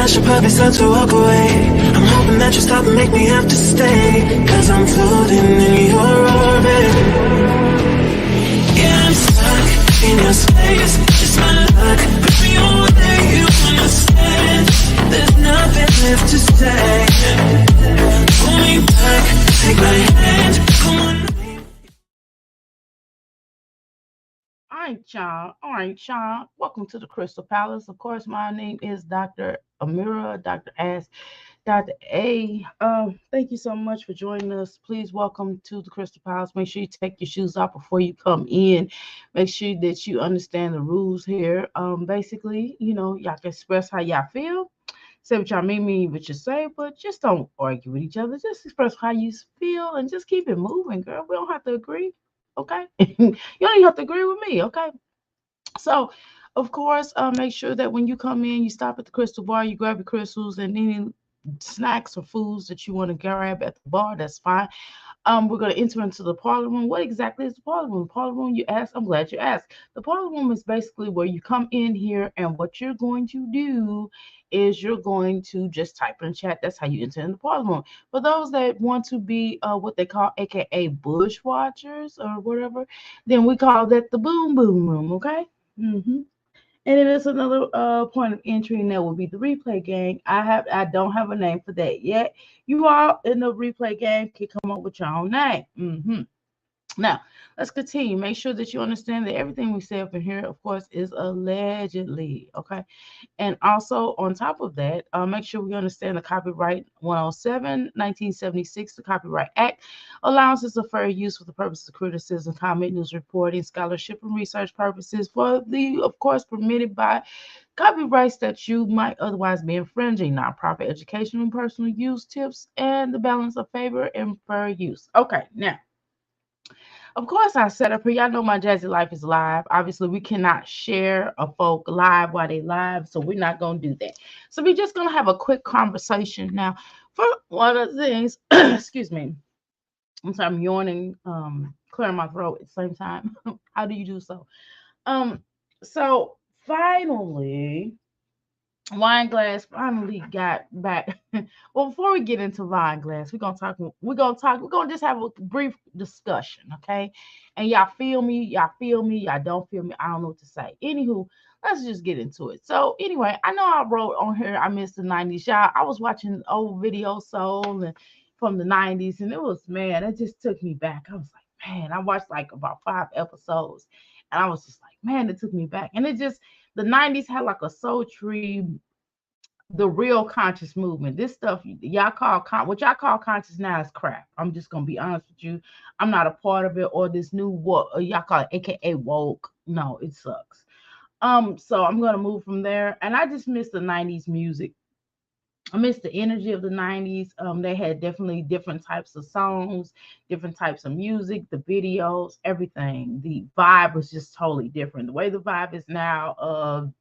I should probably start to walk away. I'm hoping that you stop and make me have to stay, cause I'm floating in your orbit. Yeah, I'm stuck in your space. It's my luck, put me on where you understand. There's nothing left to say. Pull me back, take my hand, come on. All right, y'all. Welcome to the Crystal Palace. Of course, my name is Dr. Amira, Dr. Ask, Dr. A. Thank you so much for joining us. Please welcome to the Crystal Palace. Make sure you take your shoes off before you come in. Make sure that you understand the rules here. Basically, y'all can express how y'all feel. Say what y'all mean what you say, but just don't argue with each other. Just express how you feel and just keep it moving, girl. We don't have to agree, okay? You don't even have to agree with me, okay? So, of course, make sure that when you come in, you stop at the crystal bar, you grab your crystals and any snacks or foods that you want to grab at the bar. That's fine. We're going to enter into the parlor room. What exactly is the parlor room? Parlor room, you ask. I'm glad you asked. The parlor room is basically where you come in here, and what you're going to do is you're going to just type in chat. That's how you enter in the parlor room. For those that want to be what they call AKA bush watchers or whatever, then we call that the boom boom room. Okay. And then there's another point of entry, and that will be the replay gang. I don't have a name for that yet. You all in the replay gang can come up with your own name. Now, let's continue. Make sure that you understand that everything we say up in here, of course, is allegedly, okay? And also, on top of that, make sure we understand the Copyright 107, 1976, the Copyright Act, allowances of fair use for the purposes of criticism, comment, news reporting, scholarship, and research purposes for the, of course, permitted by copyrights that you might otherwise be infringing, nonprofit educational and personal use tips, and the balance of favor and fair use. Okay, now, of course, I set up here. Y'all know my Jazzy Life is live. Obviously, we cannot share a folk live while they live, so we're not gonna do that. So we're just gonna have a quick conversation now. For one of the things, excuse me. I'm sorry, I'm yawning, clearing my throat at the same time. How do you do so? Um, so finally, Wine Glass finally got back. Well, before we get into Wine Glass, we're gonna just have a brief discussion, okay? And y'all feel me, y'all don't feel me, I don't know what to say. Anywho, let's just get into it. So anyway, I know I wrote on here I missed the 90s. Y'all, I was watching old video soul and from the 90s, and it was, man, it just took me back. I was like, man, I watched like about 5 episodes, and I was just like, man, it took me back. And it just, the 90s had like a sultry, the real conscious movement. This stuff y'all call what y'all call conscious now is crap. I'm just gonna be honest with you. I'm not a part of it, or this new what y'all call it, AKA woke. No, it sucks. So I'm gonna move from there, and I just miss the 90s music. I miss the energy of the 90s. They had definitely different types of songs, different types of music, the videos, everything. The vibe was just totally different. The way the vibe is now,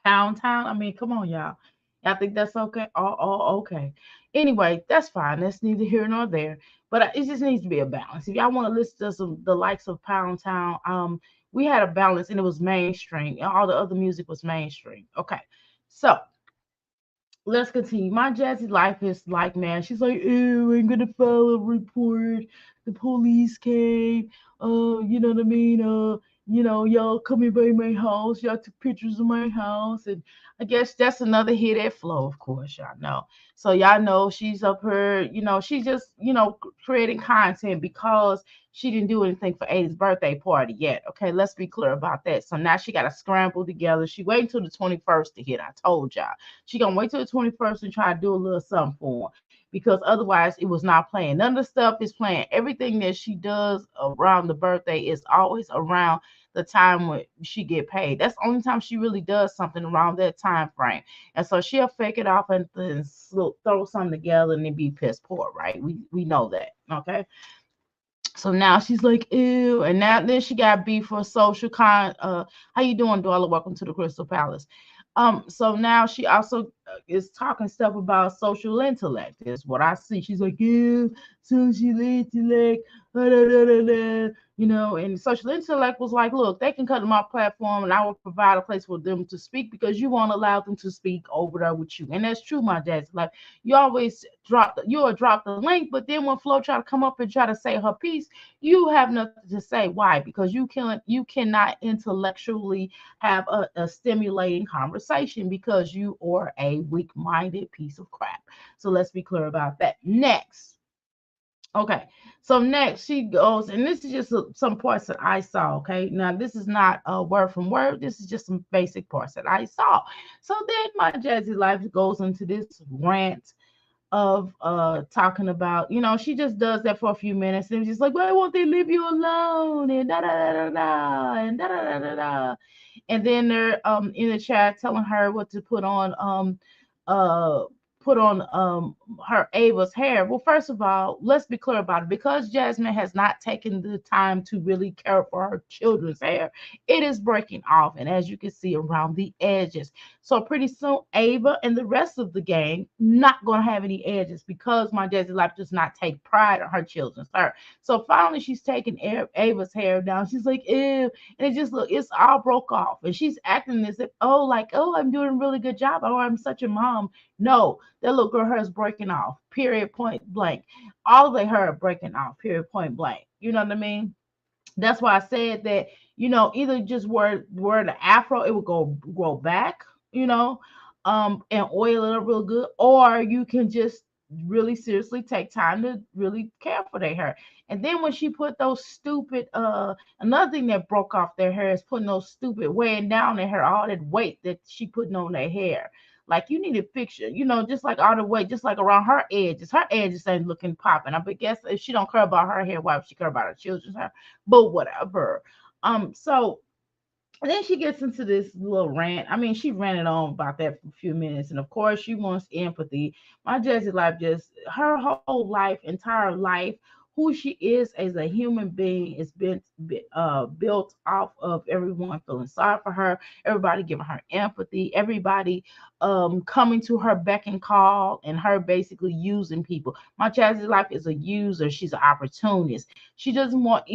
Pound Town. I mean, come on, y'all. Y'all think that's okay? Oh, okay. Anyway, that's fine. That's neither here nor there. But it just needs to be a balance. If y'all want to listen to some the likes of Pound Town, we had a balance and it was mainstream. And all the other music was mainstream. Okay. So let's continue. My Jazzy Life is like, man, she's like, ew, I'm gonna file a report. The police came. You know what I mean? Y'all coming by my house. Y'all took pictures of my house. And I guess that's another hit at Flow, of course, y'all know. So y'all know she's up here, she's just, creating content because she didn't do anything for 80's birthday party yet. Okay, let's be clear about that. So now she got to scramble together. She waiting till the 21st to hit. I told y'all. She gonna wait till the 21st and try to do a little something for her, because otherwise it was not playing. None of the stuff is playing. Everything that she does around the birthday is always around the time when she get paid. That's the only time she really does something around that time frame. And so she'll fake it off and then throw something together and then be piss poor, right? We know that. Okay. So now she's like, ew. And now then she got beef for social how you doing, Dwella? Welcome to the Crystal Palace. So now she also is talking stuff about social intellect, is what I see. She's like, yeah, social intellect. And social intellect was like, look, they can come to my platform and I will provide a place for them to speak because you won't allow them to speak over there with you. And that's true, my dad's like you always you'll drop the link, but then when Flo try to come up and try to say her piece, you have nothing to say. Why? Because you cannot intellectually have a stimulating conversation because you are a weak-minded piece of crap. So let's be clear about that. Next. Okay, so next she goes, and this is just some parts that I saw. Okay, now this is not a word from word. This is just some basic parts that I saw. So then my Jazzy Life goes into this rant of talking about, she just does that for a few minutes and just like, why won't they leave you alone? And da da da da da and da da da da da. And then they're in the chat telling her what to uh put on her Ava's hair. Well, first of all, let's be clear about it. Because Jasmine has not taken the time to really care for her children's hair, it is breaking off, and as you can see around the edges. So pretty soon, Ava and the rest of the gang not gonna have any edges because my Jazzy Life does not take pride in her children's hair. So finally, she's taking Ava's hair down. She's like, ew, and it just look, it's all broke off, and she's acting as if, oh, like, oh, I'm doing a really good job. Oh, I'm such a mom. No, that little girl hair is breaking off. Period. Point blank. All of their hair breaking off. Period. Point blank. You know what I mean? That's why I said that, either just wear the afro, it would grow back, and oil it up real good, or you can just really seriously take time to really care for their hair. And then when she put those stupid another thing that broke off their hair is putting those stupid weighing down their hair, all that weight that she putting on their hair. Like you need a picture, just like all the way, just like around her edges. Her edges ain't looking popping. I but guess if she don't care about her hair, why would she care about her children's hair? But whatever. So then she gets into this little rant. I mean, she ranted on about that for a few minutes, and of course, she wants empathy. My Jessie Life, just her whole life, entire life, who she is as a human being is built off of everyone feeling sorry for her, everybody giving her empathy, everybody coming to her beck and call, and her basically using people. My Jessie Life is a user. She's an opportunist. She doesn't want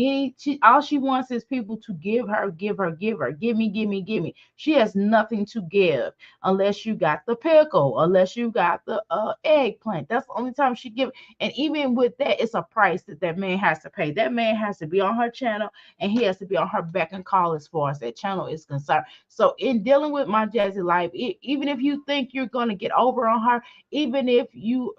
all she wants is people to give her, give her, give her, give me, give me, give me. She has nothing to give unless you got the pickle, unless you got the eggplant. That's the only time she give. And even with that, it's a price that man has to pay. That man has to be on her channel, and he has to be on her beck and call as far as that channel is concerned. So in dealing with my Jazzy Life, even if you think you're gonna get over on her, even if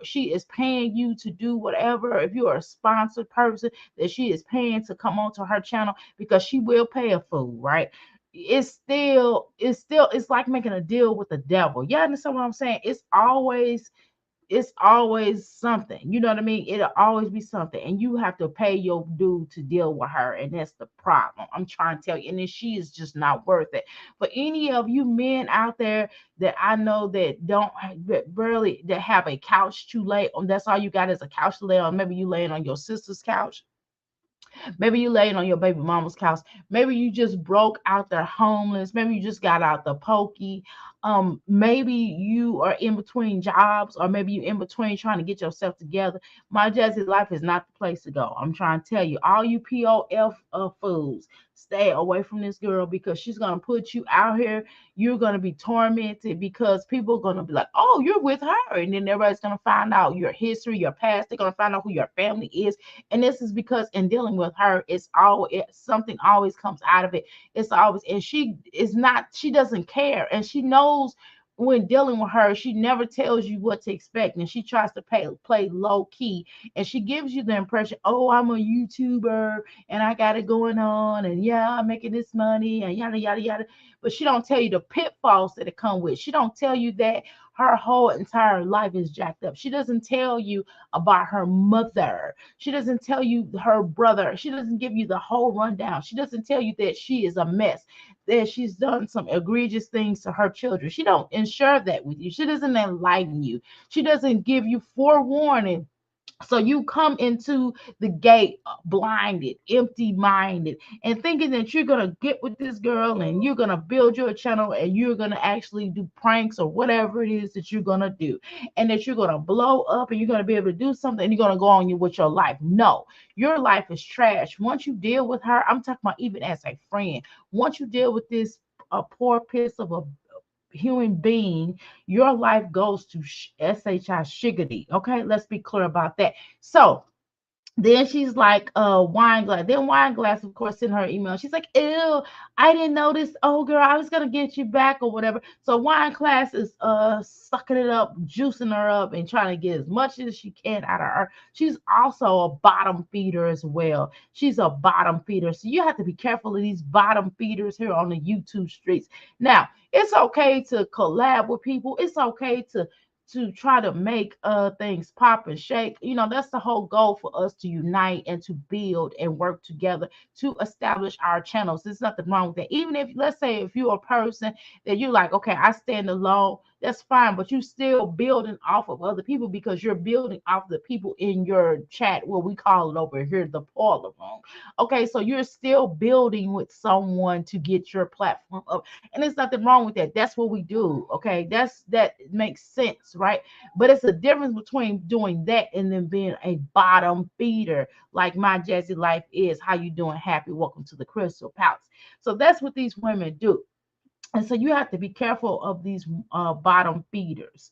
she is paying you to do whatever, if you're a sponsored person that she is paying to come onto her channel, because she will pay a fool, right? It's like making a deal with the devil. You understand what I'm saying? It's always something. You know what I mean? It'll always be something, and you have to pay your due to deal with her, and that's the problem. I'm trying to tell you, and then she is just not worth it. For any of you men out there that I know that don't that barely that have a couch to lay on, that's all you got is a couch to lay on. Maybe you laying on your sister's couch. Maybe you laying on your baby mama's couch. Maybe you just broke out there homeless. Maybe you just got out the pokey. Maybe you are in between jobs, or maybe you in between trying to get yourself together. My Jazzy Life is not the place to go. I'm trying to tell you, all you POF fools, stay away from this girl, because she's gonna put you out here. You're gonna be tormented because people are gonna be like, "Oh, you're with her," and then everybody's gonna find out your history, your past. They're gonna find out who your family is. And this is because in dealing with her, something always comes out of it. It's always, and she doesn't care, and she knows when dealing with her, she never tells you what to expect, and she tries to play low key, and she gives you the impression, oh, I'm a YouTuber and I got it going on, and yeah, I'm making this money, and yada yada yada. But she don't tell you the pitfalls that it come with. She don't tell you that her whole entire life is jacked up. She doesn't tell you about her mother. She doesn't tell you her brother. She doesn't give you the whole rundown. She doesn't tell you that she is a mess, that she's done some egregious things to her children. She don't ensure that with you. She doesn't enlighten you. She doesn't give you forewarning So you come into the gate blinded, empty minded, and thinking that you're going to get with this girl and you're going to build your channel and you're going to actually do pranks or whatever it is that you're going to do, and that you're going to blow up and you're going to be able to do something and you're going to go on with your life. No, your life is trash. Once you deal with her, I'm talking about even as a friend, once you deal with this a poor piece of a human being, your life goes to SHI shiggity. Okay, let's be clear about that. So then she's like, wine glass. Then wine glass, of course, sent her email. She's like, ew, I didn't notice. Oh, girl, I was gonna get you back or whatever. So wine glass is sucking it up, juicing her up, and trying to get as much as she can out of her. She's also a bottom feeder as well. She's a bottom feeder. So you have to be careful of these bottom feeders here on the YouTube streets. Now, it's okay to collab with people. It's okay to try to make things pop and shake. You know, that's the whole goal for us, to unite and to build and work together to establish our channels. There's nothing wrong with that. Even if, let's say, if you're a person that you're like, okay, I stand alone, that's fine, but you still building off of other people, because you're building off the people in your chat, what we call it over here, the parlor room. Okay, so you're still building with someone to get your platform up, and there's nothing wrong with that. That's what we do. Okay, that makes sense, right? But it's a difference between doing that and then being a bottom feeder, like my Jazzy Life is. How you doing? Happy? Welcome to the Crystal Palace. So that's what these women do. And so you have to be careful of these bottom feeders.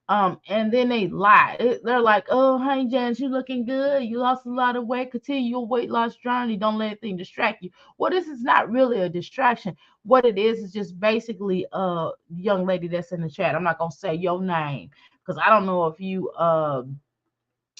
And then they lie. They're like, oh, hey, Janice, you looking good. You lost a lot of weight. Continue your weight loss journey. Don't let anything distract you. Well, this is not really a distraction. What it is just basically a young lady that's in the chat. I'm not going to say your name because I don't know if you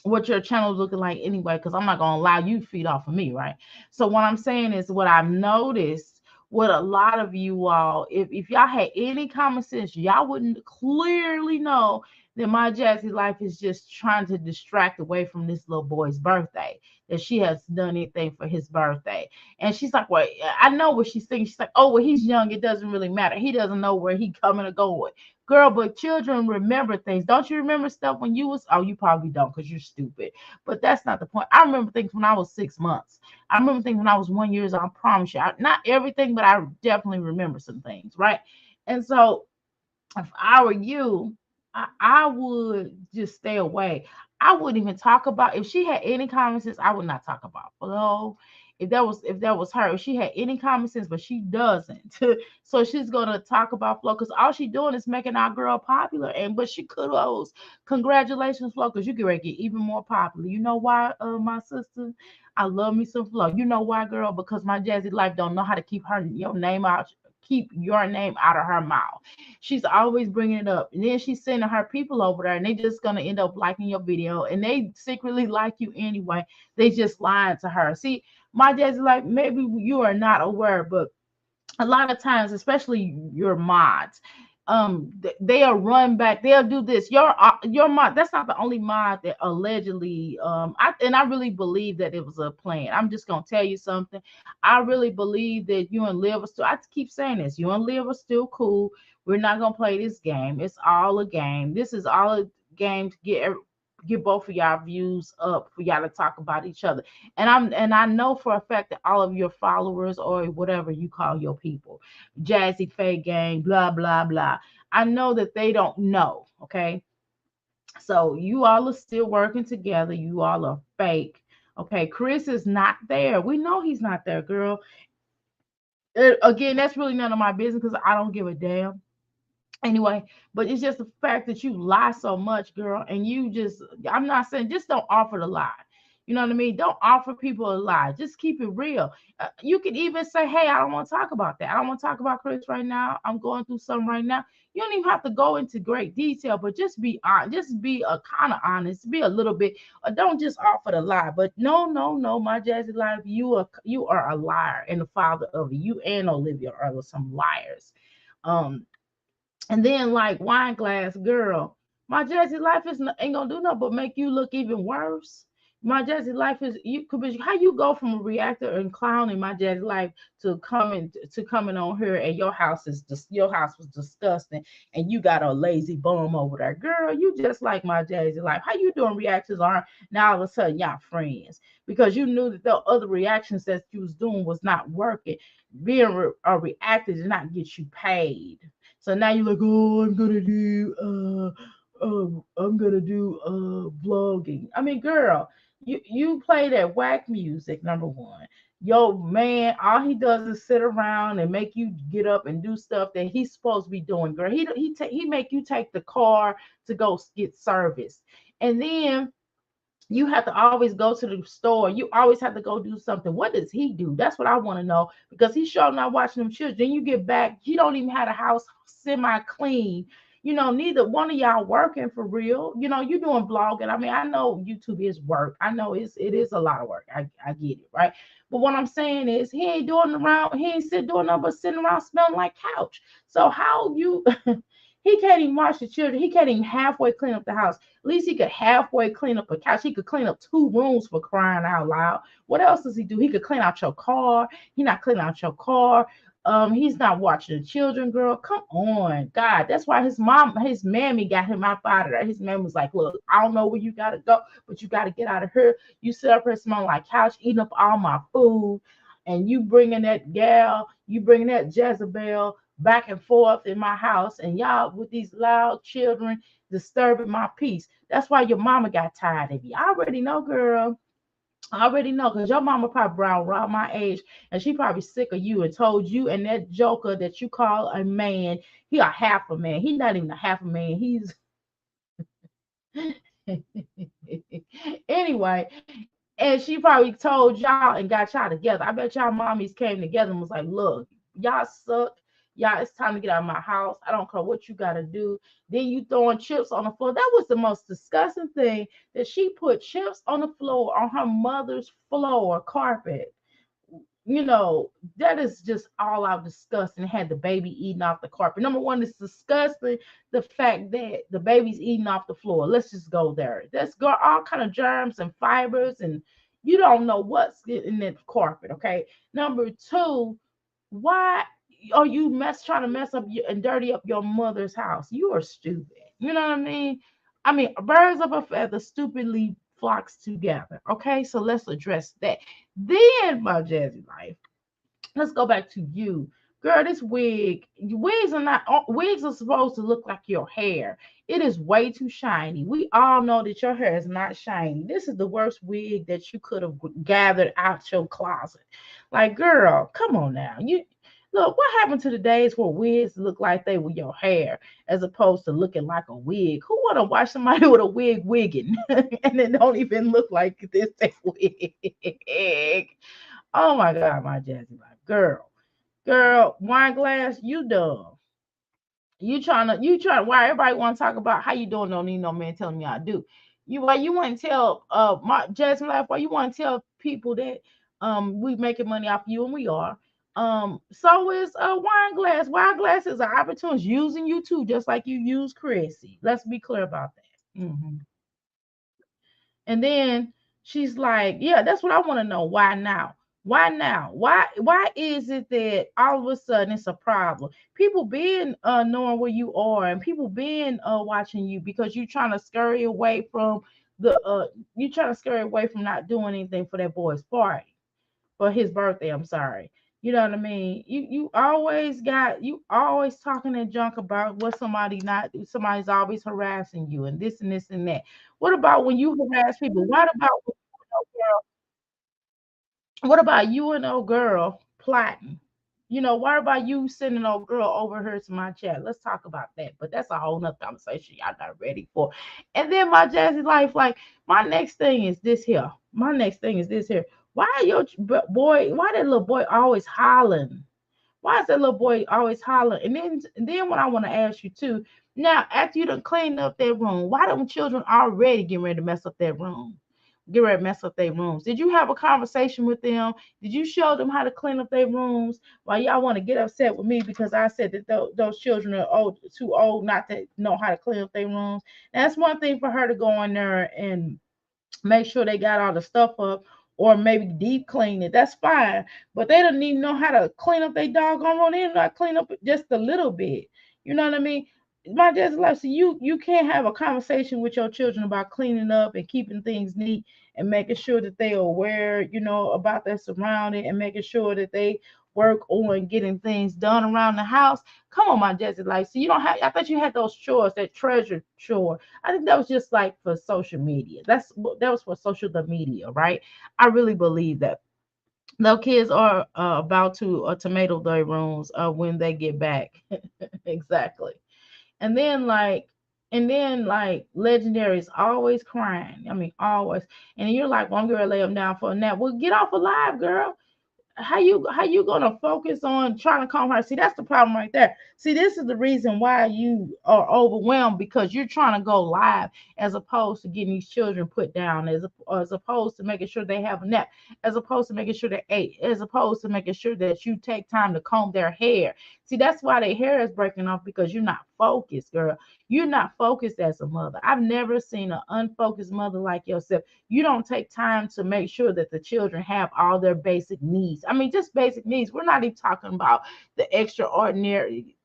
what your channel is looking like anyway, because I'm not gonna allow you to feed off of me, right? So what I'm saying is, what I've noticed with a lot of you all, if y'all had any common sense, y'all wouldn't clearly know that my Jazzy Life is just trying to distract away from this little boy's birthday, that she has done anything for his birthday. And she's like, well, I know what she's thinking. She's like, oh, well, he's young, it doesn't really matter, he doesn't know where he coming or going. Girl, but children remember things. Don't you remember stuff when you was, oh, you probably don't because you're stupid. But that's not the point. I remember things when I was 6 months. I remember things when I was 1 year old. I promise you. Not everything, but I definitely remember some things, right? And so if I were you, I would just stay away. I wouldn't even talk about, if she had any common sense, I would not talk about flow. If that was her, if she had any common sense, but she doesn't. So she's gonna talk about flow because all she's doing is making our girl popular. And but she could have, congratulations, flow, because you get ready to get even more popular. You know why, my sister? I love me some flow. You know why, girl? Because my Jazzy Life don't know how to keep her your name out, keep your name out of her mouth. She's always bringing it up, and then she's sending her people over there, and they just gonna end up liking your video, and they secretly like you anyway. They just lying to her. See, my dad's like, maybe you are not aware, but a lot of times, especially your mods, they'll run back, they'll do this. Your mod, that's not the only mod that allegedly, I really believe that it was a plan. I'm just gonna tell you something. I really believe that you and Liv are still, I keep saying this, you and Liv are still cool. We're not gonna play this game. It's all a game. This is all a game to get both of y'all views up, for y'all to talk about each other. And I know for a fact that all of your followers, or whatever you call your people, Jazzy Faye gang, blah blah blah, I know that they don't know. Okay, so you all are still working together. You all are fake. Okay, Chris is not there. We know he's not there, girl. Again, that's really none of my business because I don't give a damn anyway. But it's just the fact that you lie so much, girl, and you just, I'm not saying just don't offer the lie. You know what I mean? Don't offer people a lie. Just keep it real. You can even say, hey, I don't want to talk about that. I don't want to talk about Chris right now. I'm going through something right now. You don't even have to go into great detail, but just be honest. Just be a kind of honest. Be a little bit. Don't just offer the lie. But no, no, no, my Jazzy Life, you are a liar, and the father of it. You and Olivia are some liars. Um, and then like wine glass girl, my Jazzy Life ain't gonna do nothing but make you look even worse. My Jazzy life is you could be how you go from a reactor and clown in my Jazzy life to coming on here and your house is just your house was disgusting and you got a lazy bum over there. Girl, you just like my Jazzy life. How you doing reactions are now all of a sudden y'all friends because you knew that the other reactions that you was doing was not working. Being a reactor did not get you paid. So now you're like, oh, I'm gonna do vlogging. I mean, girl, you play that whack music, number one. Yo, man, all he does is sit around and make you get up and do stuff that he's supposed to be doing, girl. He make you take the car to go get service, and then you have to always go to the store. You always have to go do something. What does he do? That's what I want to know because he's sure not watching them children. Then you get back, he don't even have a house semi clean. Neither one of y'all working for real. You doing blogging. I mean, I know YouTube is work. I know it is a lot of work. I get it, right? But what I'm saying is he ain't doing nothing but sitting around smelling like couch. So how you he can't even watch the children. He can't even halfway clean up the house. At least he could halfway clean up a couch. He could clean up two rooms for crying out loud. What else does he do? He could clean out your car. He not cleaning out your car. He's not watching the children, girl. Come on, God. That's why his mammy got him out of there. His mammy was like, "Look, I don't know where you gotta go, but you gotta get out of here. You sit up here smelling like couch, eating up all my food, and you bringing that Jezebel back and forth in my house, and y'all with these loud children disturbing my peace. That's why your mama got tired of you. I already know, girl. I already know because your mama probably around my age and she probably sick of you and told you and that joker that you call a man, he a half a man. He's not even a half a man. He's anyway, and she probably told y'all and got y'all together. I bet y'all mommies came together and was like, look, y'all suck. Y'all, it's time to get out of my house. I don't care what you got to do. Then you throwing chips on the floor. That was the most disgusting thing that she put chips on the floor on her mother's floor carpet. That is just all out disgusting. Had the baby eating off the carpet. Number one, it's disgusting the fact that the baby's eating off the floor. Let's just go there. That's got all kind of germs and fibers, and you don't know what's in that carpet. Okay. Number two, why are you trying to mess up and dirty up your mother's house? You are stupid. You know what I mean? I mean, birds of a feather stupidly flocks together. Okay, so let's address that. Then, my Jazzy life, let's go back to you. Girl, this wigs are supposed to look like your hair. It is way too shiny. We all know that your hair is not shiny. This is the worst wig that you could have gathered out your closet. Like, girl, come on now. You look, what happened to the days where wigs look like they were your hair as opposed to looking like a wig? Who want to watch somebody with a wig wigging and it don't even look like this wig? Oh my God, my Jazzy life. Girl, wine glass, you dumb. Why everybody want to talk about how you doing? Don't need no man telling me I do. Why you want to tell my Jasmine life? Why you want to tell people that we making money off you and we are. So is a wine glass. Wine glass is an opportunity using you too, just like you use Chrissy. Let's be clear about that. And then she's like, yeah, that's what I want to know. Why now? Why now? Why is it that all of a sudden it's a problem? People being knowing where you are and people being watching you because you're trying to scurry away from the you trying to scurry away from not doing anything for that boy's party for his birthday. I'm sorry. You know what I mean? You always talking that junk about what somebody's always harassing you and this and that. What about when you harass people? What about you and old girl plotting? What about you sending old girl over here to my chat? Let's talk about that. But that's a whole nother conversation y'all not ready for. And then my Jazzy life, like my next thing is this here. My next thing is this here. Why that little boy always hollering? Why is that little boy always hollering? And then what I want to ask you too, now after you done cleaned up that room, why don't children already getting ready to mess up that room? Get ready to mess up their rooms. Did you have a conversation with them? Did you show them how to clean up their rooms? Why y'all want to get upset with me because I said that those children are too old not to know how to clean up their rooms? Now, that's one thing for her to go in there and make sure they got all the stuff up, or maybe deep clean it. That's fine. But they don't even know how to clean up their doggone room. They don't know how to clean up just a little bit. You know what I mean? My dad's like, so you can't have a conversation with your children about cleaning up and keeping things neat and making sure that they are aware, about their surrounding, and making sure that they work on getting things done around the house. Come on, my Jesse, like, so you don't have. I thought you had those chores, that treasure chore. I think that was just like for social media. That was for social the media, right? I really believe that. Those kids are about to tomato their rooms when they get back. Exactly. And then like Legendary is always crying. I mean, always. And you're like, well, I'm gonna lay them down for a nap. Well, get off alive, girl. How you gonna focus on trying to calm her? See, that's the problem right there. See, this is the reason why you are overwhelmed, because you're trying to go live as opposed to getting these children put down, as opposed to making sure they have a nap, as opposed to making sure they ate, as opposed to making sure that you take time to comb their hair. See, that's why their hair is breaking off, because you're not focused, girl. You're not focused as a mother. I've never seen an unfocused mother like yourself. You don't take time to make sure that the children have all their basic needs. I mean, just basic needs. We're not even talking about the extraordinary,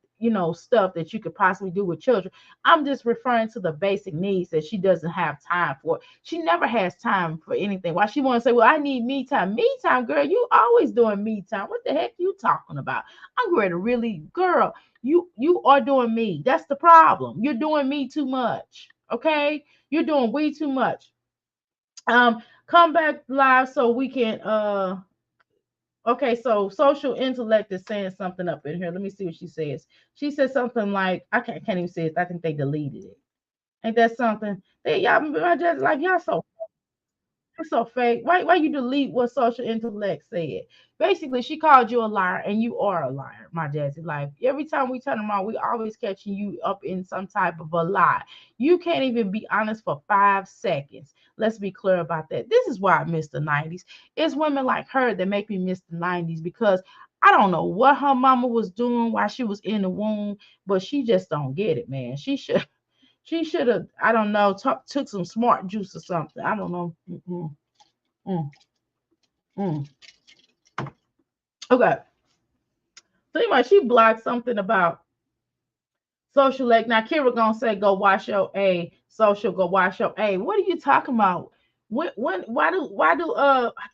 stuff that you could possibly do with children. I'm just referring to the basic needs that she doesn't have time for. She never has time for anything. Why she want to say, well, I need me time. Me time, girl. You always doing me time. What the heck you talking about? I'm ready to really, girl, you are doing me. That's the problem. You're doing me too much. Okay? You're doing way too much. Come back live so we can okay, so social intellect is saying something up in here. Let me see what she says. She said something like, I can't even say it. I think they deleted it. Ain't that something? I just like y'all so it's so fake. Why you delete what social intellect said? Basically, she called you a liar, and you are a liar, my Jazzy. Like every time we turn around, we always catching you up in some type of a lie. You can't even be honest for 5 seconds. Let's be clear about that. This is why I miss the 90s. It's women like her that make me miss the 90s, because I don't know what her mama was doing while she was in the womb, but she just don't get it, man. She should have, I don't know, took some smart juice or something. I don't know. Mm, mm. Okay. So anyway, she blocked something about social leg. Now Kira gonna say go wash your A. Social go wash your A. What are you talking about? Why do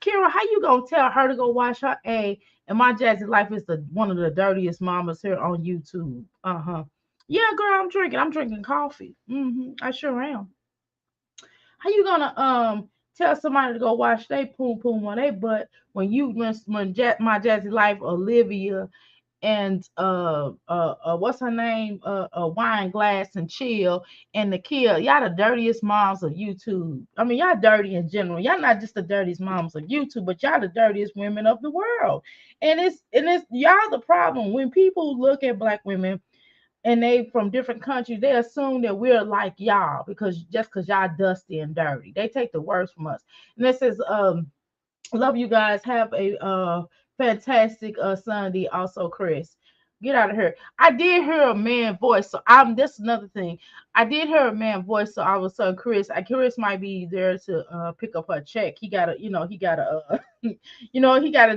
Kira, how you gonna tell her to go wash her A, and my Jazzy Life is the one of the dirtiest mamas here on YouTube? Uh-huh. Yeah, girl, I'm drinking. I'm drinking coffee. I sure am. How you gonna tell somebody to go wash their poom poom on their butt when my Jazzy Life Olivia and what's her name, Wine Glass and Chill and Nakia, y'all the dirtiest moms of YouTube. I mean, y'all dirty in general. Y'all not just the dirtiest moms of YouTube, but y'all the dirtiest women of the world. And it's y'all the problem. When people look at black women and they from different countries, they assume that we're like y'all because y'all dusty and dirty. They take the worst from us. And this is love you guys. Have a fantastic Sunday. Also, Chris. Get out of here. I did hear a man voice, so I'm this is another thing. I did hear a man voice, so all of a sudden Chris might be there to pick up her check. He gotta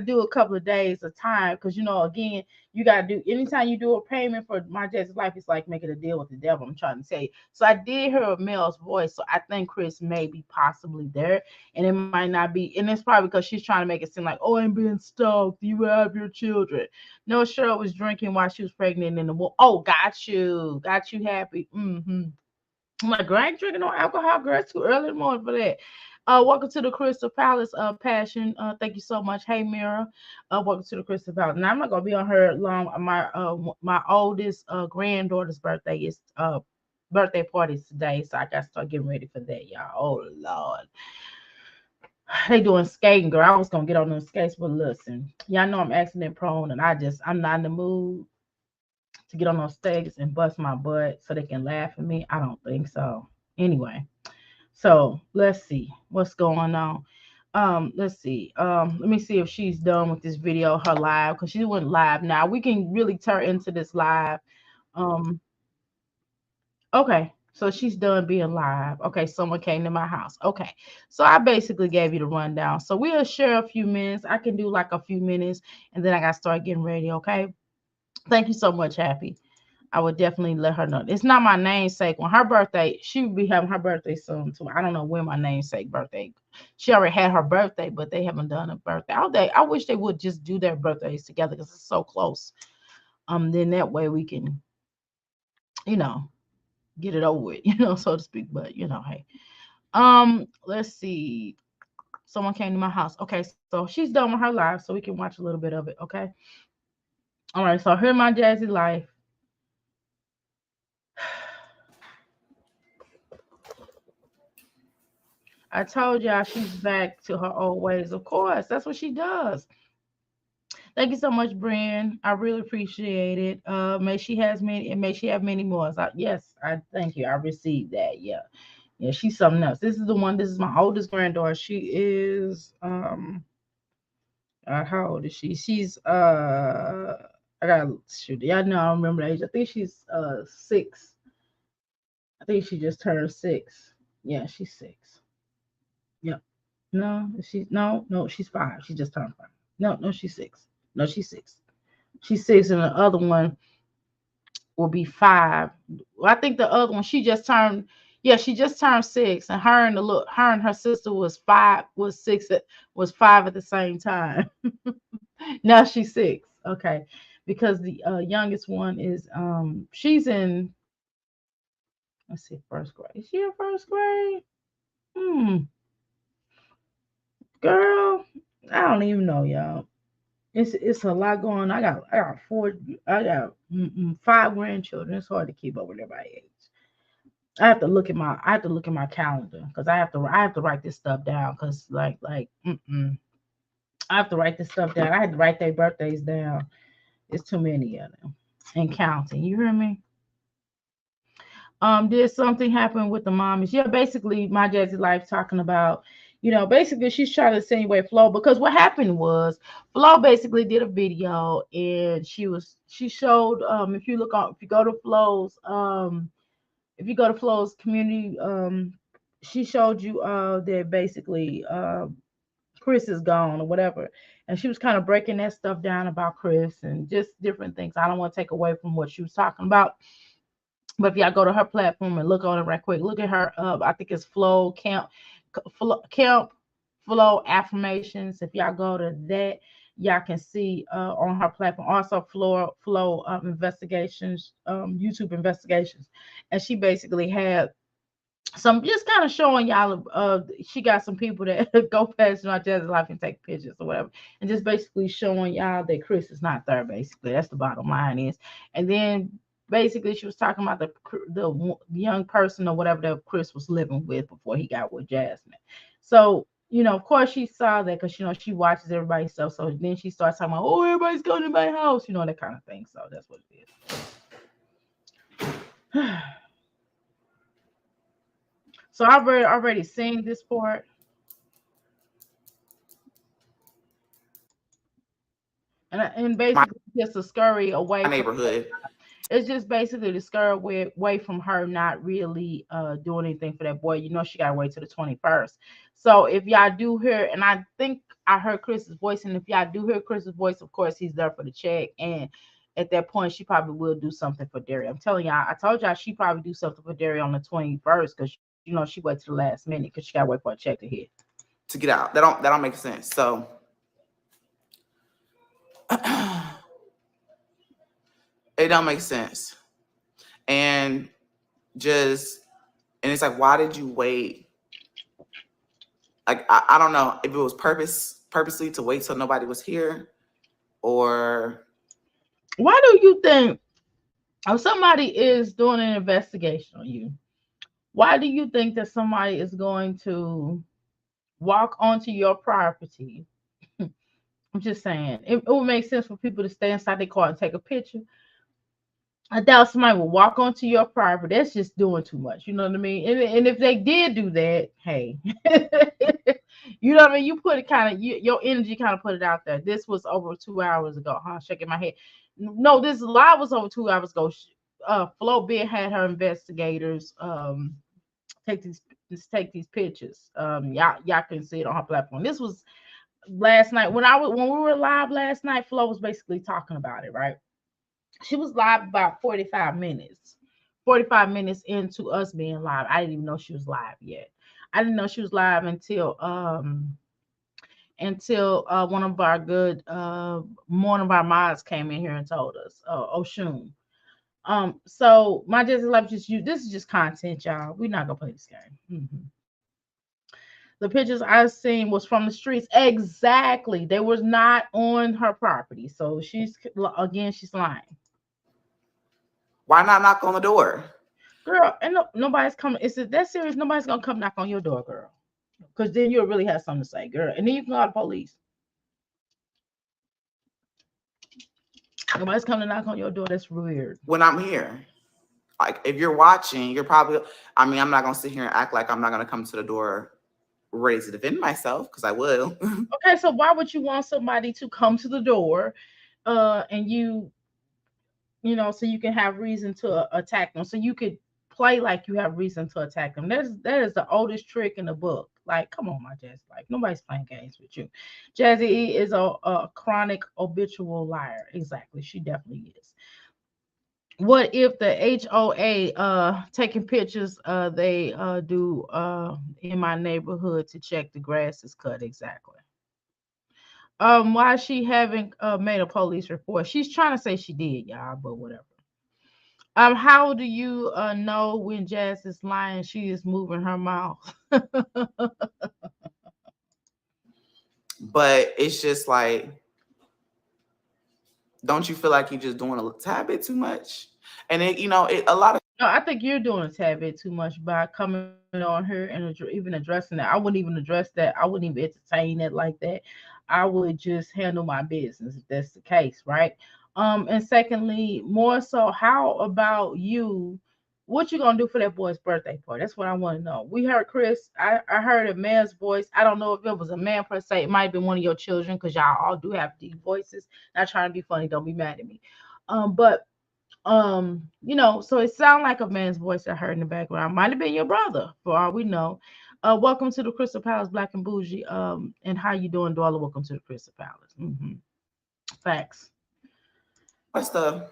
do a couple of days of time, because again, you gotta do anytime you do a payment for my Jess's life, it's like making a deal with the devil. I'm trying to tell you. So I did hear a male's voice, so I think Chris may be possibly there, and it might not be, and it's probably because she's trying to make it seem like, oh, I'm being stalked. You have your children. No, Cheryl was drinking while she was pregnant in the womb. Oh, got you happy. I'm like, girl, I ain't drinking no alcohol, girl. It's too early in the morning for that. Welcome to the Crystal Palace Passion. Thank you so much. Hey, Mira. Welcome to the Crystal Palace. Now I'm not gonna be on her long. My oldest granddaughter's birthday party today, so I got to start getting ready for that, y'all. Oh Lord, they doing skating, girl. I was gonna get on those skates, but listen, y'all know I'm accident prone, and I'm not in the mood to get on those skates and bust my butt so they can laugh at me. I don't think so. Anyway, so let's see what's going on. Let's see. Let me see if she's done with this video, her live, because she went live. Now we can really turn into this live. Um, okay. So she's done being live. Okay, someone came to my house. Okay, so I basically gave you the rundown. So we'll share a few minutes. I can do like a few minutes, and then I got to start getting ready. Okay, thank you so much, Happy. I would definitely let her know. It's not my namesake. When her birthday, she will be having her birthday soon too. I don't know when my namesake birthday. She already had her birthday, but they haven't done a birthday. I wish they would just do their birthdays together because it's so close. Then that way we can, you know, get it over with, so to speak. But hey. Let's see. Someone came to my house. Okay, so she's done with her live, so we can watch a little bit of it. Okay. All right. So here my Jazzy life. I told y'all she's back to her old ways. Of course, that's what she does. Thank you so much, Brian. I really appreciate it. May she has many, and may she have many more. So, yes, I thank you. I received that. Yeah, yeah. She's something else. This is the one. This is my oldest granddaughter. She is how old is she? She's I gotta shoot. Y'all know I don't remember the age. I think she's 6. I think she just turned 6. Yeah, she's 6. Yep. No, no, she's 5. She just turned 5. No, she's 6. No, she's 6. She's 6, and the other one will be 5. Well, I think the other one she just turned. Yeah, she just turned 6, and her and her sister was 5, was 6, was 5 at the same time. Now she's 6. Okay, because the youngest one is she's in, let's see, first grade. Is she in first grade? Hmm, girl, I don't even know, y'all. It's a lot going. I got 4. I got 5 grandchildren. It's hard to keep up with everybody's age. I have to look at my calendar because I have to write this stuff down because I have to write this stuff down. I had to write their birthdays down. It's too many of them and counting. You hear me? Did something happen with the mommies? Yeah, basically my Jazzy life talking about, basically she's trying to insinuate Flo because what happened was Flo basically did a video and she showed if you go to Flo's community, she showed you that basically Chris is gone or whatever. And she was kind of breaking that stuff down about Chris and just different things. I don't want to take away from what she was talking about. But if y'all go to her platform and look on it right quick, look at her I think it's Camp Flow Affirmations. If y'all go to that, y'all can see on her platform also Flow investigations, YouTube investigations. And she basically had some just kind of showing y'all she got some people that go past my Jazzy life and take pictures or whatever, and just basically showing y'all that Chris is not there. Basically, that's the bottom line is. And then basically she was talking about the young person or whatever that Chris was living with before he got with Jasmine. So of course she saw that because she watches everybody's stuff. So then she starts talking about, oh, everybody's going to my house, that kind of thing. So that's what it is. So I've already seen this part. And basically just to scurry away from neighborhood. it's just basically to scurry away from her not really doing anything for that boy. She gotta wait till the 21st. So if y'all do hear, and I think I heard Chris's voice, and if y'all do hear Chris's voice, of course he's there for the check. And at that point, she probably will do something for Derry. I'm telling y'all, I told y'all she probably do something for Derry on the 21st because she wait to the last minute because she gotta wait for a check to hit. To get out. That don't make sense. So it don't make sense. And it's like, why did you wait? Like I don't know if it was purposely to wait till nobody was here, or why do you think if somebody is doing an investigation on you, why do you think that somebody is going to walk onto your property? I'm just saying, it would make sense for people to stay inside their car and take a picture. I doubt somebody will walk onto your property. That's just doing too much. You know what I mean? And if they did do that, hey, you know what I mean? You put it your energy kind of put it out there. This was over 2 hours ago, huh? Shaking my head. No, this live was over 2 hours ago. Flo been had her investigators take these take these pictures. Y'all can see it on her platform. This was last night when we were live last night. Flo was basically talking about it, right? She was live about 45 minutes. 45 minutes into us being live. I didn't even know she was live yet. I didn't know she was live until one of our good one of our mods came in here and told us, Oshun. So my Jazzy Life just you this is just content, y'all. We're not gonna play this game. The pictures I seen was from the streets. Exactly. They was not on her property. So she's lying. Why not knock on the door? Girl, and nobody's coming. Is it that serious? Nobody's gonna come knock on your door, girl. Because then you'll really have something to say, girl. And then you can call the police. Nobody's coming to knock on your door. That's weird. When I'm here, like if you're watching, you're probably. I mean, I'm not gonna sit here and act like I'm not gonna come to the door ready to defend myself because I will. Okay, so why would you want somebody to come to the door, and so you can have reason to attack them, so you could play like you have reason to attack them. That is the oldest trick in the book. Like, come on, my Jazz. Like, nobody's playing games with you. Jazzy E is a chronic habitual liar. Exactly, she definitely is. What if the HOA taking pictures they do in my neighborhood to check the grass is cut? Exactly. Why she haven't made a police report? She's trying to say she did, y'all, but whatever. How do you know when Jazz is lying? She is moving her mouth. But it's just like, don't you feel like you're just doing a tad bit too much? And a lot of No, I think you're doing a tad bit too much by coming on her and even addressing that. I wouldn't even address that. I wouldn't even entertain it like that. I would just handle my business if that's the case, right? And secondly, more so, how about you? What you gonna do for that boy's birthday party? That's what I want to know. We heard Chris. I heard a man's voice. I don't know if it was a man per se. It might have been one of your children because y'all all do have deep voices. Not trying to be funny. Don't be mad at me. But so it sounded like a man's voice I heard in the background. Might have been your brother, for all we know. Welcome to the Crystal Palace, Black and Bougie. And how you doing, Darla? Welcome to the Crystal Palace. Facts. stuff.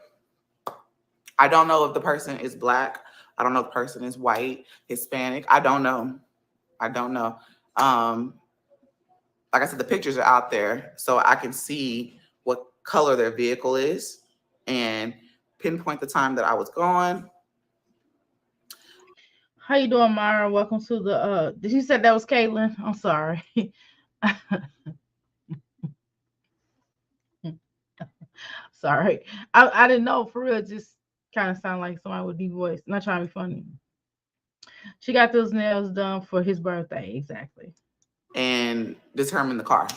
I don't know if the person is black. I don't know if the person is white, Hispanic. I don't know. Like I said, the pictures are out there, so I can see what color their vehicle is and pinpoint the time that I was gone. How you doing, Myra? Welcome to the did you say that was Caitlin? I'm sorry. Sorry. I didn't know for real, just kind of sound like somebody with deep voice. Not trying to be funny. She got those nails done for his birthday, exactly. And determine the car.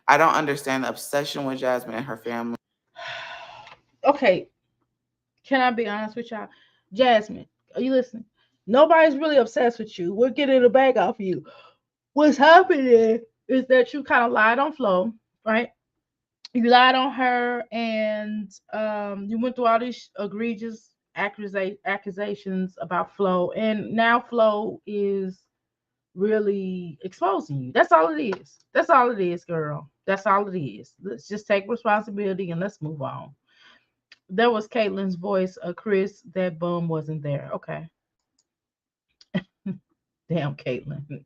I don't understand the obsession with Jasmine and her family. Okay, can I be honest with y'all? Jasmine, are you listening? Nobody's really obsessed with you. We're getting the bag off you. What's happening is that you kind of lied on Flo, right? You lied on her, and you went through all these egregious accusations about Flo, and now Flo is really exposing you. That's all it is. That's all it is, girl. That's all it is. Let's just take responsibility and let's move on. There was Caitlin's voice. Chris, that bum wasn't there. Okay. Damn, Caitlin.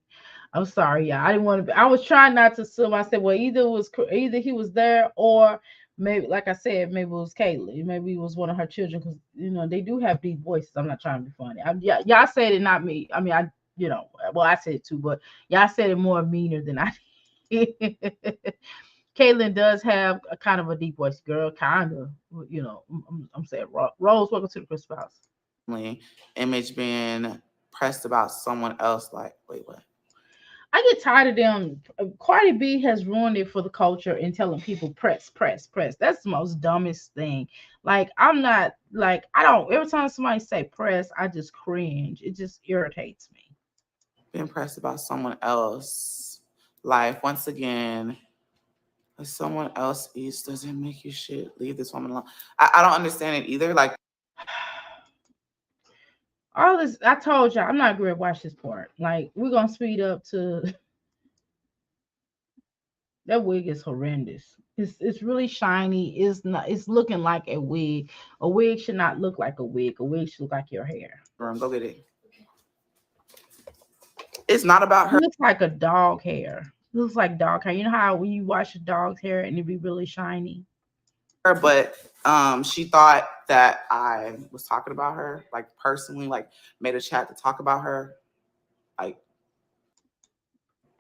I'm sorry, y'all. I didn't want to. I was trying not to assume. I said, well, either he was there, or maybe, like I said, maybe it was Caitlin. Maybe it was one of her children, because they do have deep voices. I'm not trying to be funny. Y'all said it, not me. I mean, well, I said it too, but y'all said it more meaner than I did. Caitlin does have a kind of a deep voice, girl. Kind of, I'm saying, Rose, welcome to the Crystal House. Image being pressed about someone else. Like, wait, what? I get tired of them. Cardi B has ruined it for the culture and telling people press, press, press. That's the most dumbest thing. Like, I'm not like, I don't, every time somebody say press, I just cringe. It just irritates me. Being pressed about someone else life. Once again, If someone else eats doesn't make you shit. Leave this woman alone. I don't understand it either. Like, All this, I told y'all, I'm not going to watch this part. Like, we're going to speed up to that wig is horrendous. It's really shiny. It's not. It's looking like a wig. A wig should not look like a wig. A wig should look like your hair. go get it. It's not about It her, looks like a dog hair. It looks like dog hair. You know how when you wash a dog's hair and it be really shiny? but she thought that I was talking about her, like personally, like made a chat to talk about her. Like,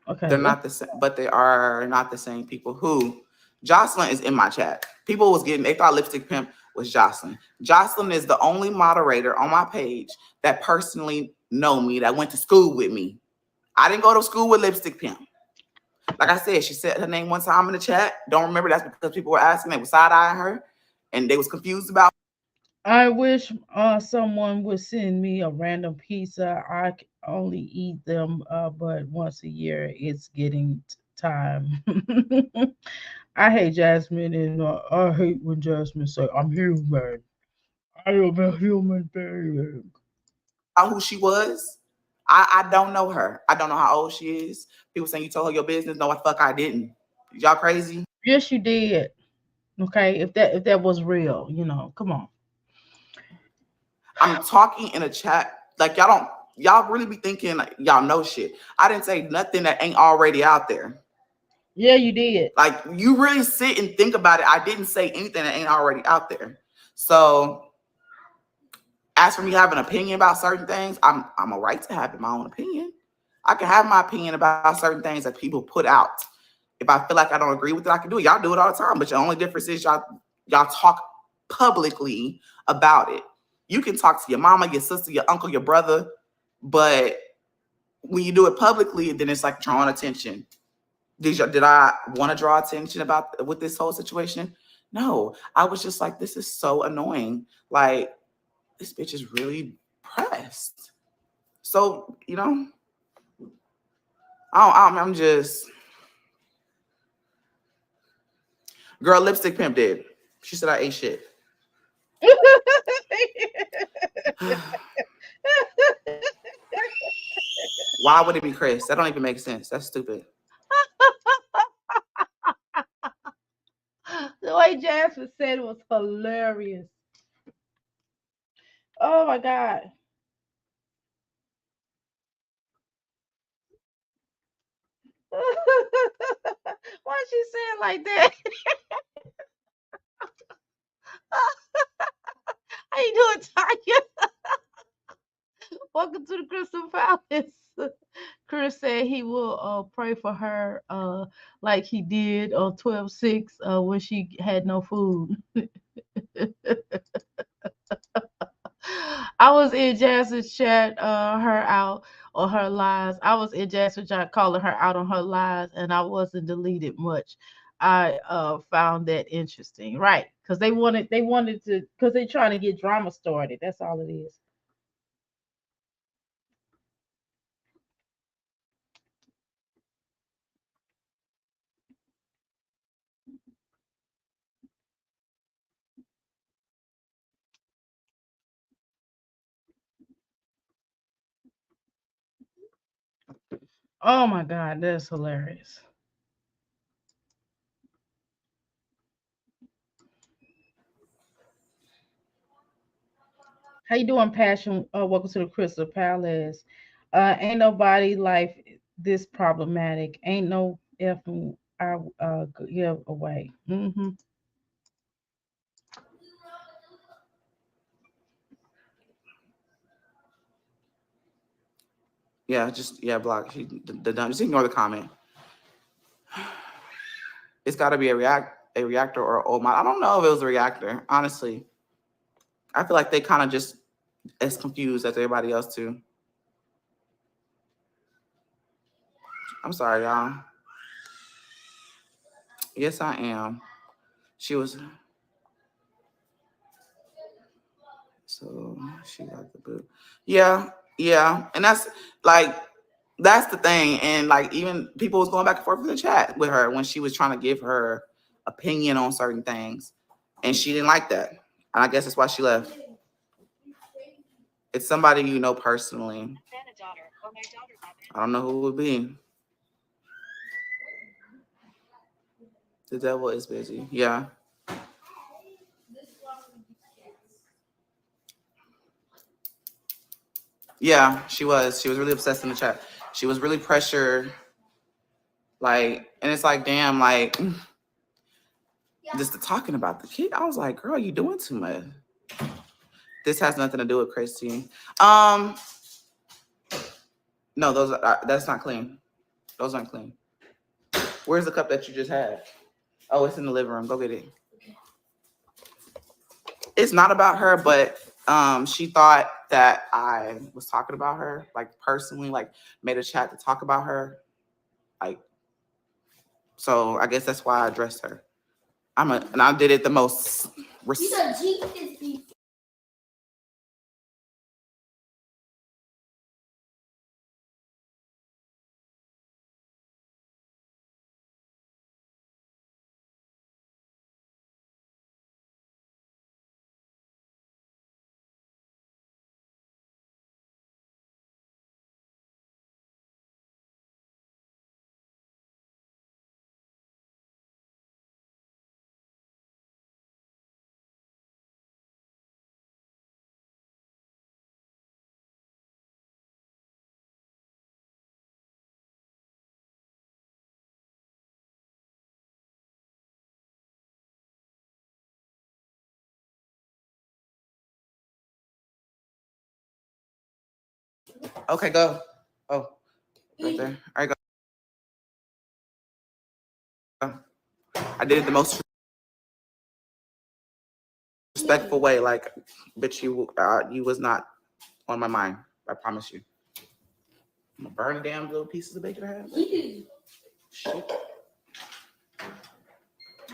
Okay. they're not the same, but they are not the same people. Who? Jocelyn is in my chat. People was getting, they thought Lipstick Pimp was Jocelyn. Jocelyn is the only moderator on my page that personally know me, that went to school with me. I didn't go to school with Lipstick Pimp. Like I said, she said her name one time in the chat. Don't remember. That's because people were asking. They were side-eyeing her, and they was confused about. I wish someone would send me a random pizza. I only eat them, but once a year. It's getting time. I hate Jasmine, and I hate when Jasmine say, "I'm human. I am a human being." Who she was. I don't know her. I don't know how old she is. People saying you told her your business. No, I didn't. Y'all crazy? Yes, you did. Okay, if that was real, come on. I'm talking in a chat. Like y'all really be thinking like, y'all know shit. I didn't say nothing that ain't already out there. Yeah, you did. Like, you really sit and think about it. I didn't say anything that ain't already out there. So as for me having an opinion about certain things, I'm a right to have my own opinion. I can have my opinion about certain things that people put out. If I feel like I don't agree with it, I can do it. Y'all do it all the time. But the only difference is y'all talk publicly about it. You can talk to your mama, your sister, your uncle, your brother, but when you do it publicly, then it's like drawing attention. Did I want to draw attention with this whole situation? No, I was just like, this is so annoying. Like, this bitch is really pressed. So, I'm just, girl, Lipstick Pimp did. She said I ate shit. Why would it be Chris? That don't even make sense. That's stupid. The way Jasmine said it was hilarious. Oh my God. Why she saying like that? How you doing, Tanya? Welcome to the Crystal Palace. Chris said he will pray for her like he did on 12/6 when she had no food. I was in Jasmine's chat, her out on her lies. I was in Jasmine's chat calling her out on her lies, and I wasn't deleted much. I found that interesting, right? Because they wanted to, because they're trying to get drama started. That's all it is. Oh my God, that's hilarious. How you doing, Passion? Welcome to the Crystal Palace. Ain't nobody life this problematic. Ain't no effing I give away. Yeah, block. Just ignore the comment. It's got to be a reactor or old model. I don't know if it was a reactor. Honestly, I feel like they kind of just as confused as everybody else too. I'm sorry, y'all. Yes, I am. She was. So she got the boot. Yeah, and that's the thing. And like even people was going back and forth in the chat with her when she was trying to give her opinion on certain things, and she didn't like that. And I guess that's why she left. It's somebody you know personally. I don't know who it would be. The devil is busy. Yeah. Yeah, she was. She was really obsessed in the chat. She was really pressured. Like, and it's like, damn, like, just the talking about the kid. I was like, girl, you doing too much. This has nothing to do with Christy. No, those are, that's not clean. Those aren't clean. Where's the cup that you just had? Oh, it's in the living room. Go get it. It's not about her, but she thought that I was talking about her, like personally, like made a chat to talk about her. Like, so I guess that's why I addressed her. And I did it the most. Okay, go. Oh, right there. All right, go. I did it the most respectful way. Like, bitch, you was not on my mind. I promise you. I'm gonna burn the damn little pieces of bacon I had. Shit.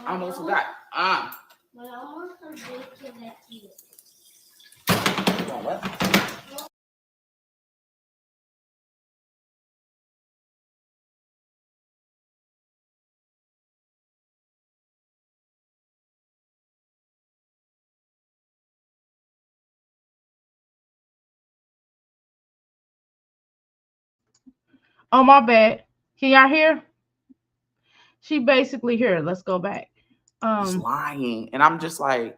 I almost forgot. What? Oh, my bad. Can y'all hear? She basically here. Let's go back. She's lying, and I'm just like.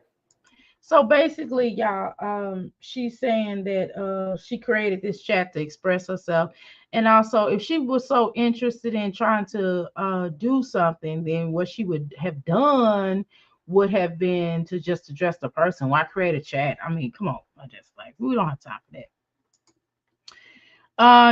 So basically, y'all, she's saying that she created this chat to express herself, and also if she was so interested in trying to do something, then what she would have done would have been to just address the person. Why create a chat? I mean, come on, I just like we don't have time for that.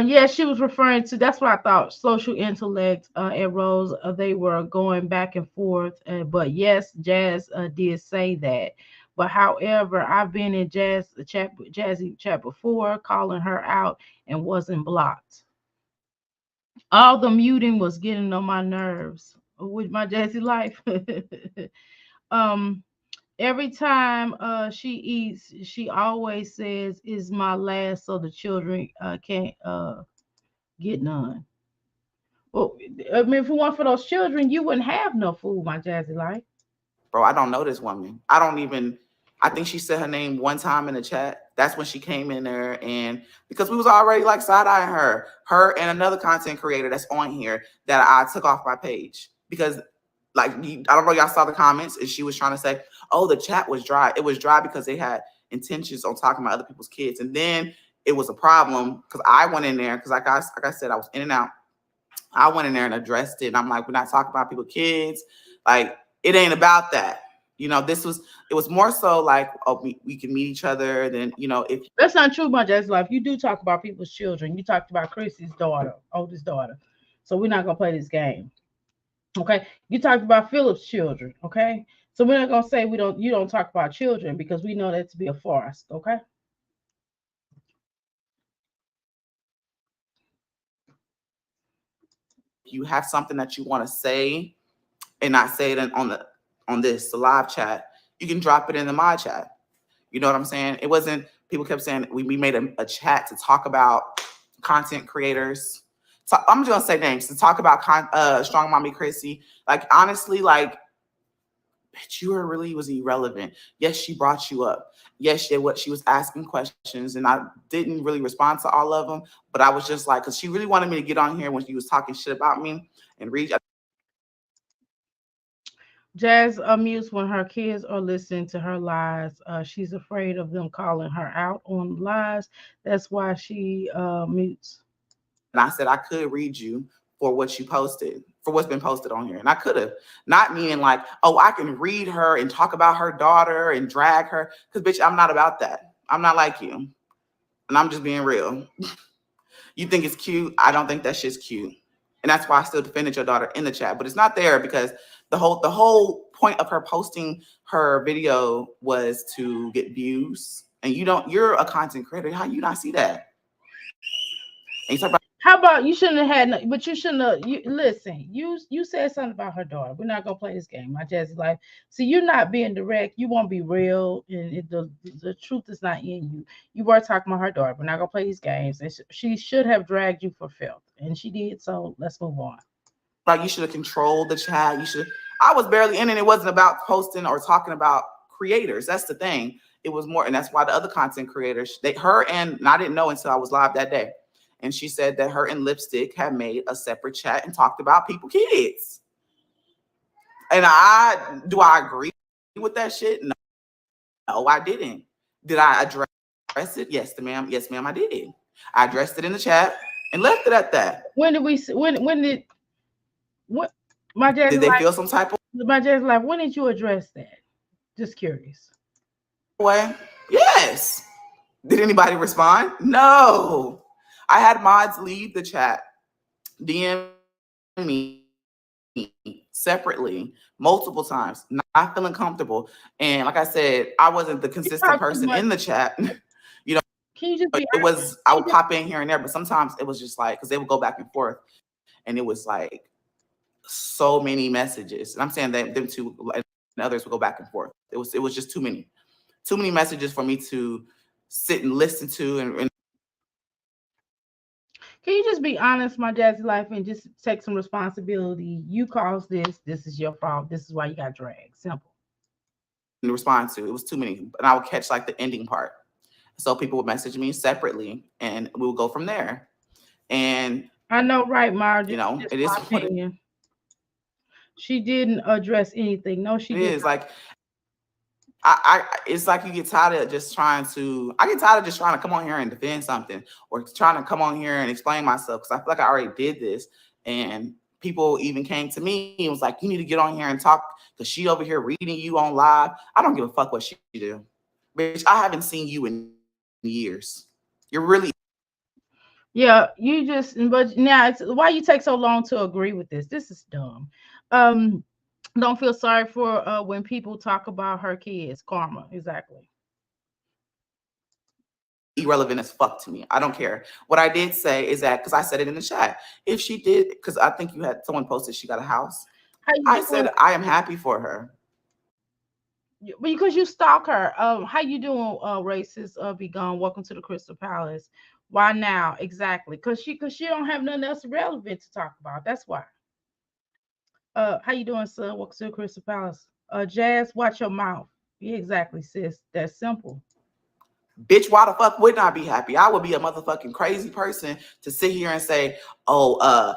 Yeah, she was referring to, that's what I thought, social intellect and Rose, they were going back and forth, but yes, Jazz did say that. But however, I've been in Jazzy chat before, calling her out and wasn't blocked. All the muting was getting on my nerves with my Jazzy life. um every time she eats, she always says, "Is my last so the children can't get none." Well, I mean, if it weren't for those children, you wouldn't have no food, my Jazzy life. Bro, I don't know this woman. I think she said her name one time in the chat. That's when she came in there, and because we was already like side-eyeing her and another content creator that's on here that I took off my page. Because like, I don't know, y'all saw the comments, and she was trying to say, oh, the chat was dry. It was dry because they had intentions on talking about other people's kids. And then it was a problem because I went in there, because like I said, I was in and out. I went in there and addressed it. And I'm like, we're not talking about people's kids. Like, it ain't about that. You know, it was more so like, oh, we can meet each other. Then, you know, if That's not true, my Jazzy life. You do talk about people's children. You talked about Chrissy's daughter, oldest daughter. So we're not gonna play this game. Okay. You talked about Philip's children. Okay. So we're not gonna say you don't talk about children because we know that to be a farce. Okay. you have something that you want to say and not say it on the live chat, you can drop it in the mod chat. You know what I'm saying? It wasn't, people kept saying we made a chat to talk about content creators. So I'm just gonna say names to talk about Strong Mommy Chrissy. Like, honestly, like, bitch, you were really was irrelevant. Yes, she brought you up. Yes, she was asking questions, and I didn't really respond to all of them. But I was just like, because she really wanted me to get on here when she was talking shit about me and read. Jazz amused when her kids are listening to her lies. She's afraid of them calling her out on lies. That's why she mutes. And I said I could read you for what you posted, for what's been posted on here. And I could have, not meaning like, oh, I can read her and talk about her daughter and drag her. Because, bitch, I'm not about that. I'm not like you. And I'm just being real. You think it's cute. I don't think that shit's cute. And that's why I still defended your daughter in the chat. But it's not there because the whole point of her posting her video was to get views. And you're a content creator. How you not see that? And you talk about, how about you shouldn't have had, but you shouldn't have. You listen. You said something about her daughter. We're not gonna play this game, my Jazzy life. See, you're not being direct. You won't be real, and the truth is not in you. You were talking about her daughter. We're not gonna play these games. And she should have dragged you for filth, and she did. So let's move on. like you should have controlled the chat. You should. I was barely in, and it wasn't about posting or talking about creators. That's the thing. It was more, and that's why the other content creators, and I didn't know until I was live that day. And she said that her and Lipstick had made a separate chat and talked about kids. And do I agree with that shit? No, I didn't. Did I address it? Yes, ma'am. Yes, ma'am, I did. I addressed it in the chat and left it at that. When did what my Jazzy Did they life, feel some type of my Jazzy life? When did you address that? Just curious. way? Yes. Did anybody respond? No. I had mods leave the chat, DM me separately multiple times, not feeling comfortable. And like I said, I wasn't the consistent person in the chat. You know, can you just be it was, I would pop in here and there, but sometimes it was just like, because they would go back and forth, and it was like so many messages. And I'm saying that them two and others would go back and forth. It was just too many messages for me to sit and listen to. And can you just be honest, my Jazzy life, and just take some responsibility? You caused this. This is your fault. This is why you got dragged. Simple. to respond to. It was too many. And I would catch like the ending part. So people would message me separately and we would go from there. And I know, right, Marge? You know, it is what it she didn't address anything. No, she didn't. is. Like it's like you get tired of just trying to, I get tired of just trying to come on here and defend something or trying to come on here and explain myself, because I feel like I already did this. And people even came to me and was like, you need to get on here and talk, because she over here reading you on live. I don't give a fuck what she do. Bitch, I haven't seen you in years. You're really. Yeah, you just, but now it's why you take so long to agree with this. This is dumb. Don't feel sorry for when people talk about her kids. Karma, exactly. Irrelevant as fuck to me. I don't care. What I did say is that, because I said it in the chat, if she did, because I think you had someone posted she got a house. I said I am happy for her. Because you stalk her. How you doing, racist? Be gone. Welcome to the Crystal Palace. Why now? Exactly. Because she don't have nothing else relevant to talk about. That's why. How you doing, son? Welcome to the Crystal Palace. Jazz, watch your mouth. Yeah, exactly, sis. That's simple. Bitch, why the fuck wouldn't I be happy? I would be a motherfucking crazy person to sit here and say, oh,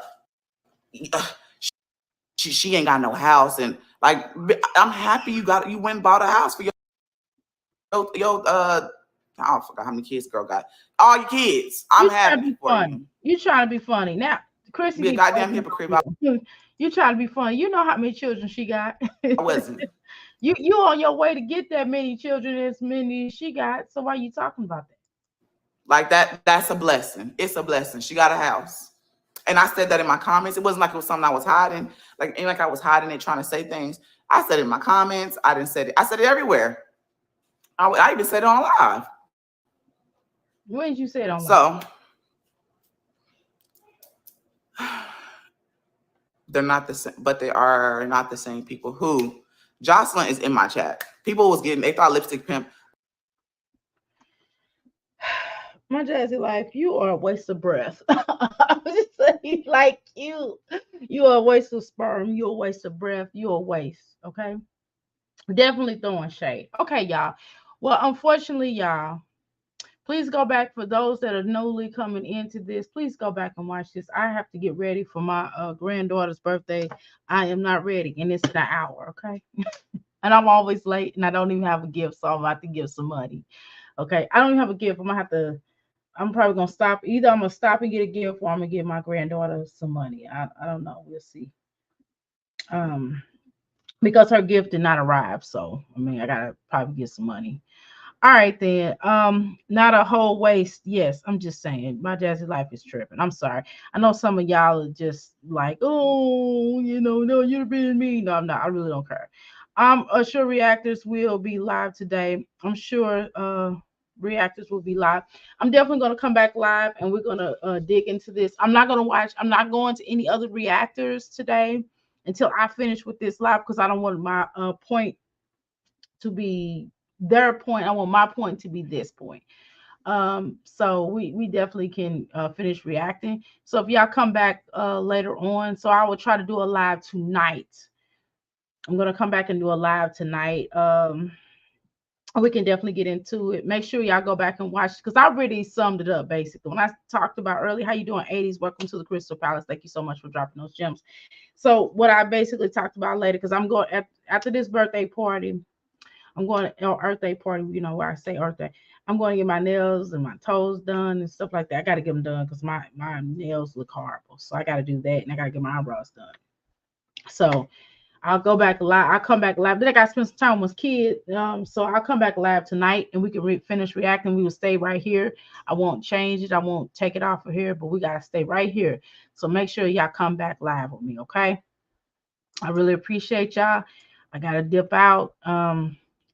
she ain't got no house. And like, I'm happy you went and bought a house for your I forgot how many kids girl got. All your kids. I'm happy for you. You trying to be funny. Now, Chrissy be a goddamn hypocrite. You trying to be funny. You know how many children she got. I wasn't. You on your way to get that many children as many as she got. So why are you talking about that? Like that's a blessing. It's a blessing. She got a house. And I said that in my comments. It wasn't like it was something I was hiding. Ain't like I was hiding it, trying to say things. I said it in my comments. I didn't say it. I said it everywhere. I even said it on live. When did you say it on live? So they're not the same, but they are not the same people. Who? Jocelyn is in my chat. People they thought Lipstick Pimp. My Jazzy life, you are a waste of breath. I was just saying, like you are a waste of sperm. You're a waste of breath. You're a waste. Okay. Definitely throwing shade. Okay, y'all. Well, unfortunately, y'all, please go back for those that are newly coming into this. Please go back and watch this. I have to get ready for my granddaughter's birthday. I am not ready, and it's an hour, okay? And I'm always late, and I don't even have a gift, so I'm about to give some money. Okay, I don't even have a gift. I'm probably gonna stop. Either I'm gonna stop and get a gift, or I'm gonna give my granddaughter some money. I don't know. We'll see. Um, because her gift did not arrive, so I mean, I gotta probably get some money. All right then. Not a whole waste. Yes, I'm just saying my jazzy life is tripping. I'm sorry. I know some of y'all are just like, oh, no, you're being mean. No, I'm not. I really don't care. I'm sure reactors will be live today. I'm sure reactors will be live. I'm definitely gonna come back live and we're gonna dig into this. I'm not going to any other reactors today until I finish with this live because I don't want my point to be their point. I want my point to be this point. So we definitely can finish reacting. So if y'all come back later on, so I will try to do a live tonight. I'm gonna come back and do a live tonight. We can definitely get into it. Make sure y'all go back and watch because I already summed it up basically. When I talked about earlier, how you doing, 80s? Welcome to the Crystal Palace. Thank you so much for dropping those gems. So what I basically talked about later, because I'm going after this birthday party. I'm going to Earth Day party, where I say Earth Day. I'm going to get my nails and my toes done and stuff like that. I got to get them done because my nails look horrible. So I got to do that, and I got to get my eyebrows done. So I'll go back live. I'll come back live. Then I got to spend some time with kids. So I'll come back live tonight, and we can finish reacting. We will stay right here. I won't change it. I won't take it off of here, but we got to stay right here. So make sure y'all come back live with me, okay? I really appreciate y'all. I got to dip out.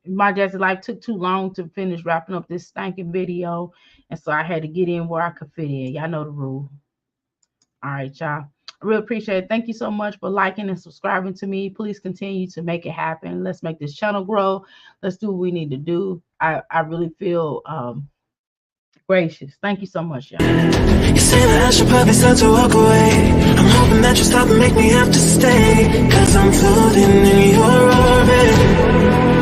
My jazzy life took too long to finish wrapping up this stinking video, and so I had to get in where I could fit in. Y'all know the rule. All right, y'all. I really appreciate it. Thank you so much for liking and subscribing to me. Please continue to make it happen. Let's make this channel grow. Let's do what we need to do. I really feel gracious. Thank you so much, y'all. You say that I should probably start to walk away. I'm hoping that you stop and make me have to stay, 'cause I'm floating in your orbit.